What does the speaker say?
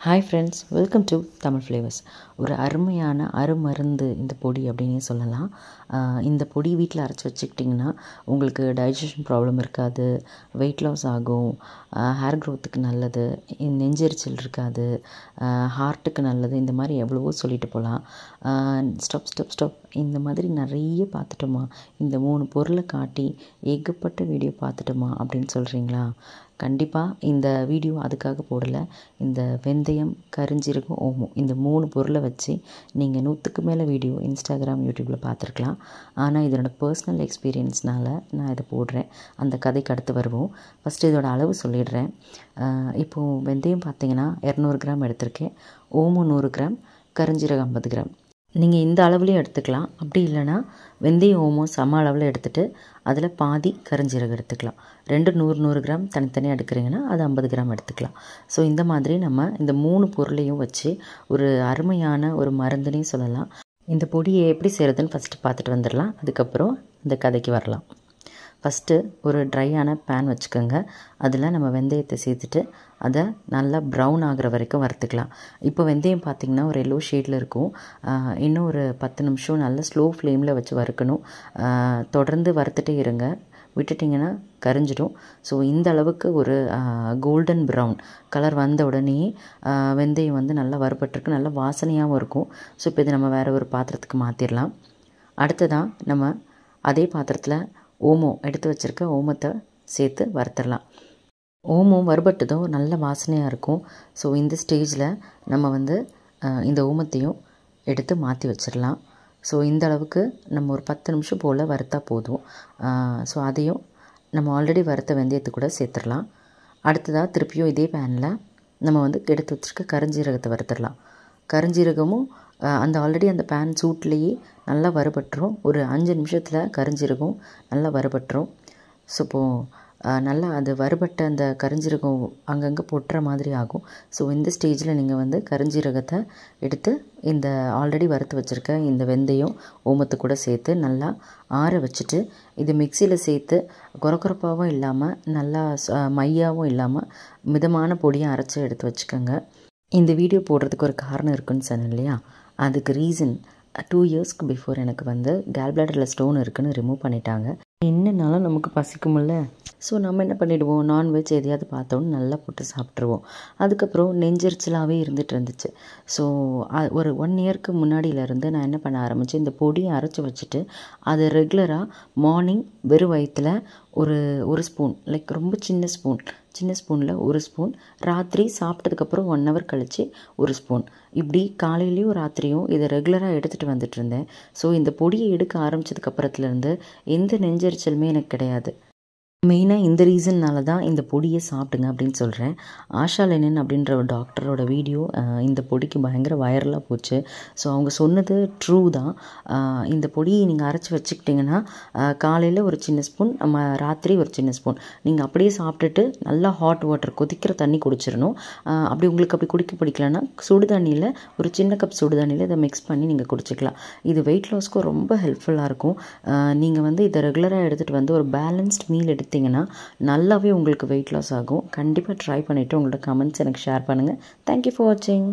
Hi friends, welcome to Tamil Flavors. ஒரு அருமையான அருமருந்து இந்த பொடி அப்படின்னே சொல்லலாம். இந்த பொடி வீட்டில் அரைச்சி வச்சுக்கிட்டிங்கன்னா உங்களுக்கு டைஜஷன் ப்ராப்ளம் இருக்காது, வெயிட் லாஸ் ஆகும், ஹேர் க்ரோத்துக்கு நல்லது, நெஞ்செரிச்சல் இருக்காது, ஹார்ட்டுக்கு நல்லது, இந்த மாதிரி எவ்வளவோ சொல்லிட்டு போகலாம். ஸ்டாப் இந்த மாதிரி நிறைய பார்த்துட்டோமா, இந்த 3 பொருளை காட்டி ஏகப்பட்ட வீடியோ பார்த்துட்டோமா அப்படின்னு சொல்கிறீங்களா? கண்டிப்பாக இந்த வீடியோ அதுக்காக போடலை. இந்த வெந்தயம், கருஞ்சீரகம், ஓமம் இந்த 3 பொருளை வச்சு நீங்கள் 100க்கு மேலே வீடியோ இன்ஸ்டாகிராம், யூடியூப்பில் பார்த்துருக்கலாம். ஆனால் இதனோட பர்சனல் எக்ஸ்பீரியன்ஸ்னால் நான் இதை போடுறேன். அந்த கதைக்கு அடுத்து வருவோம். ஃபஸ்ட்டு இதோட அளவு சொல்லிடுறேன். இப்போது வெந்தயம் பார்த்திங்கன்னா 200 கிராம் எடுத்திருக்கேன், ஓமம் 100 கிராம், கருஞ்சீரகம் 50 கிராம். நீங்கள் இந்த அளவுலேயும் எடுத்துக்கலாம். அப்படி இல்லைனா வெந்தயம், ஓமம் சம அளவில் எடுத்துகிட்டு அதில் பாதி கருஞ்சீரகம் எடுத்துக்கலாம். 2 100 கிராம் தனித்தனியாக எடுக்கிறீங்கன்னா அது 50 கிராம் எடுத்துக்கலாம். ஸோ இந்த மாதிரி நம்ம இந்த 3 பொருளையும் வச்சு ஒரு அருமையான ஒரு மருந்துனே சொல்லலாம். இந்த பொடியை எப்படி செய்கிறதுன்னு ஃபஸ்ட்டு பார்த்துட்டு வந்துடலாம். அதுக்கப்புறம் இந்த கதைக்கு வரலாம். ஃபஸ்ட்டு ஒரு ட்ரையான பேன் வச்சுக்கோங்க. அதில் நம்ம வெந்தயத்தை சேர்த்துட்டு அதை நல்லா ப்ரௌன் ஆகிற வரைக்கும் வறுத்துக்கலாம். இப்போ வெந்தயம் பார்த்திங்கன்னா ஒரு எல்லோ ஷேடில் இருக்கும். இன்னும் ஒரு 10 நிமிஷம் நல்லா ஸ்லோ ஃப்ளேமில் வச்சு வறுக்கணும். தொடர்ந்து வறுத்துட்டே இருங்க, விட்டுட்டிங்கன்னா கரிஞ்சிடும். ஸோ இந்த அளவுக்கு ஒரு கோல்டன் ப்ரௌன் கலர் வந்த உடனே வெந்தயம் வந்து நல்லா வறுபட்டிருக்கு, நல்லா வாசனையாகவும் இருக்கும். ஸோ இப்போ இதை நம்ம வேறு ஒரு பாத்திரத்துக்கு மாற்றிடலாம். அடுத்ததான் நம்ம அதே பாத்திரத்தில் ஓமம் எடுத்து வச்சுருக்க ஓமத்தை சேர்த்து வறுத்துடலாம். ஓமம் வறுபட்டதும் நல்ல வாசனையாக இருக்கும். ஸோ இந்த ஸ்டேஜில் நம்ம வந்து இந்த ஓமத்தையும் எடுத்து மாற்றி வச்சிடலாம். ஸோ இந்த அளவுக்கு நம்ம ஒரு 10 நிமிஷம் போல் வறுத்தா போதும். ஸோ அதையும் நம்ம ஆல்ரெடி வறுத்த வெந்தயத்தை கூட சேர்த்துடலாம். அடுத்ததாக திருப்பியும் இதே பேனில் நம்ம வந்து எடுத்து வச்சுருக்க கருஞ்சீரகத்தை வறுத்துடலாம். கருஞ்சீரகமும் அந்த ஆல்ரெடி அந்த பேன் சூட்லேயே நல்லா வறுபட்டுரும். ஒரு 5 நிமிஷத்தில் கருஞ்சீரகம் நல்லா வறுபட்டுரும். ஸோ இப்போது நல்லா அது வறுபட்ட அந்த கருஞ்சீரகம் அங்கங்கே பொட்டுற மாதிரி ஆகும். ஸோ இந்த ஸ்டேஜில் நீங்கள் வந்து கருஞ்சீரகத்தை எடுத்து இந்த ஆல்ரெடி வறுத்து வச்சுருக்க இந்த வெந்தயம், ஓமத்தை கூட சேர்த்து நல்லா ஆற வச்சுட்டு இது மிக்சியில் சேர்த்து கொரகொரப்பாகவும் இல்லாமல் நல்லா மையாகவும் இல்லாமல் மிதமான பொடியாக அரைச்சி எடுத்து வச்சுக்கோங்க. இந்த வீடியோ போடுறதுக்கு ஒரு காரணம் இருக்குன்னு சொன்னேன் இல்லையா? அதுக்கு ரீசன் 2 இயர்ஸ்க்கு பிஃபோர் எனக்கு வந்து கேல் பிளாடரில் ஸ்டோன் இருக்குதுன்னு ரிமூவ் பண்ணிட்டாங்க. என்னன்னாலும் நமக்கு பசிக்குமில்ல. ஸோ நம்ம என்ன பண்ணிவிடுவோம், நான்வெஜ் எதையாவது பார்த்தோன்னு நல்லா போட்டு சாப்பிட்ருவோம். அதுக்கப்புறம் நெஞ்செரிச்சலாகவே இருந்துகிட்டு இருந்துச்சு. ஸோ ஒரு 1 இயர்க்கு முன்னாடியிலேருந்து நான் என்ன பண்ண ஆரம்பித்தேன், இந்த பொடியை அரைச்சி வச்சுட்டு அதை ரெகுலராக மார்னிங் வெறும் வயிற்றில் ஒரு ஸ்பூன், லைக் ரொம்ப சின்ன ஸ்பூனில் 1 ஸ்பூன், ராத்திரி சாப்பிட்டதுக்கப்புறம் 1 ஹவர் கழித்து 1 ஸ்பூன், இப்படி காலையிலையும் ராத்திரியும் இதை ரெகுலராக எடுத்துகிட்டு வந்துட்டு இருந்தேன். ஸோ இந்த பொடியை எடுக்க ஆரம்பித்ததுக்கப்புறத்துலேருந்து எந்த நெஞ்செரிச்சலுமே எனக்கு கிடையாது. மெயினாக இந்த ரீசன்னால தான் இந்த பொடியை சாப்பிடுங்க அப்படின்னு சொல்கிறேன். ஆஷா லெனின் அப்படின்ற ஒரு டாக்டரோட வீடியோ இந்த பொடிக்கு பயங்கர வைரலாக போச்சு. ஸோ அவங்க சொன்னது ட்ரூ தான். இந்த பொடியை நீங்கள் அரைச்சி வச்சுக்கிட்டிங்கன்னா காலையில் ஒரு சின்ன ஸ்பூன், ராத்திரி ஒரு சின்ன ஸ்பூன், நீங்கள் அப்படியே சாப்பிட்டுட்டு நல்லா ஹாட் வாட்டர் கொதிக்கிற தண்ணி குடிச்சிடணும். அப்படி உங்களுக்கு அப்படி குடிக்க பிடிக்கலன்னா சுடு தண்ணியில் ஒரு சின்ன கப் சுடு தண்ணியில் இதை மிக்ஸ் பண்ணி நீங்கள் குடிச்சிக்கலாம். இது வெயிட் லாஸ்க்கும் ரொம்ப ஹெல்ப்ஃபுல்லாக இருக்கும். நீங்கள் வந்து இதை ரெகுலராக எடுத்துகிட்டு வந்து ஒரு பேலன்ஸ்ட் மீல் எடுத்தீங்கன்னா நல்லாவே உங்களுக்கு வெயிட் லாஸ் ஆகும். கண்டிப்பாக ட்ரை பண்ணிவிட்டு உங்களோட கமெண்ட்ஸ் எனக்கு ஷேர் பண்ணுங்கள். தேங்க்யூ ஃபார் வாட்சிங்.